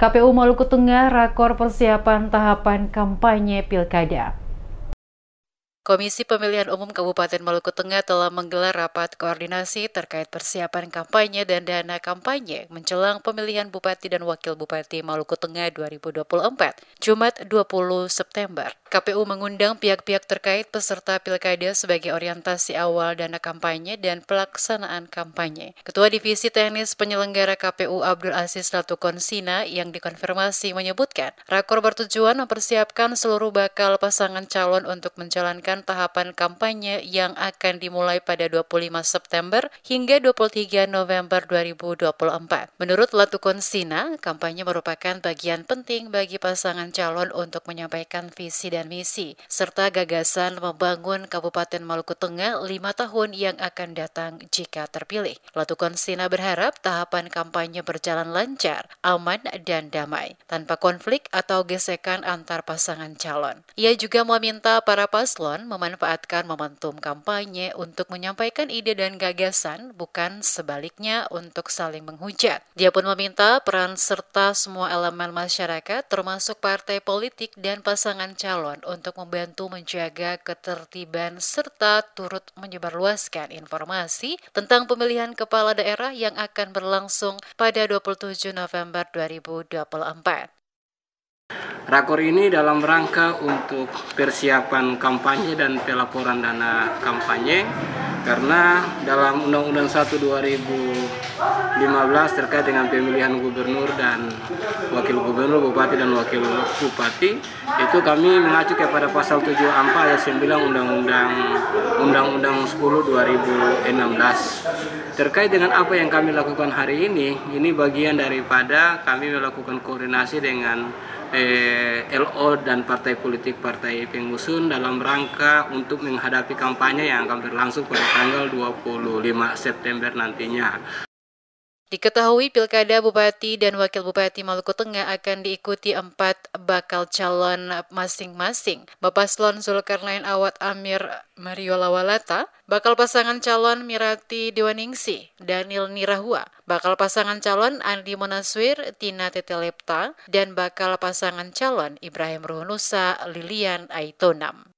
KPU Maluku Tengah rakor persiapan tahapan kampanye Pilkada. Komisi Pemilihan Umum Kabupaten Maluku Tengah telah menggelar rapat koordinasi terkait persiapan kampanye dan dana kampanye menjelang pemilihan Bupati dan Wakil Bupati Maluku Tengah 2024, Jumat 20 September. KPU mengundang pihak-pihak terkait peserta Pilkada sebagai orientasi awal dana kampanye dan pelaksanaan kampanye. Ketua Divisi Teknis Penyelenggara KPU Abdul Aziz Latukonsina yang dikonfirmasi menyebutkan, rakor bertujuan mempersiapkan seluruh bakal pasangan calon untuk menjalankan tahapan kampanye yang akan dimulai pada 25 September hingga 23 November 2024. Menurut Latukonsina, kampanye merupakan bagian penting bagi pasangan calon untuk menyampaikan visi dan misi, serta gagasan membangun Kabupaten Maluku Tengah 5 tahun yang akan datang jika terpilih. Latukonsina berharap tahapan kampanye berjalan lancar, aman, dan damai, tanpa konflik atau gesekan antar pasangan calon. Ia juga meminta para paslon memanfaatkan momentum kampanye untuk menyampaikan ide dan gagasan, bukan sebaliknya untuk saling menghujat. Dia pun meminta peran serta semua elemen masyarakat, termasuk partai politik dan pasangan calon, untuk membantu menjaga ketertiban serta turut menyebarluaskan informasi tentang pemilihan kepala daerah yang akan berlangsung pada 27 November 2024. Rakor ini dalam rangka untuk persiapan kampanye dan pelaporan dana kampanye, karena dalam Undang-Undang 1 2015 terkait dengan pemilihan gubernur dan wakil gubernur, bupati dan wakil bupati, itu kami mengacu kepada pasal 7A ayat 9 Undang-Undang 10 2016. Terkait dengan apa yang kami lakukan hari ini bagian daripada kami melakukan koordinasi dengan LO dan partai politik, partai pengusung dalam rangka untuk menghadapi kampanye yang akan berlangsung pada tanggal 25 September nantinya. Diketahui Pilkada Bupati dan Wakil Bupati Maluku Tengah akan diikuti 4 bakal calon masing-masing. Bapaslon Zulkarnain Awad Amir Mario Lawalata, bakal pasangan calon Mirati Dewaningsih, Daniel Nirahua, bakal pasangan calon Andi Monaswir, Tina Tetelepta, dan bakal pasangan calon Ibrahim Ruhunusa, Lilian Aitonam.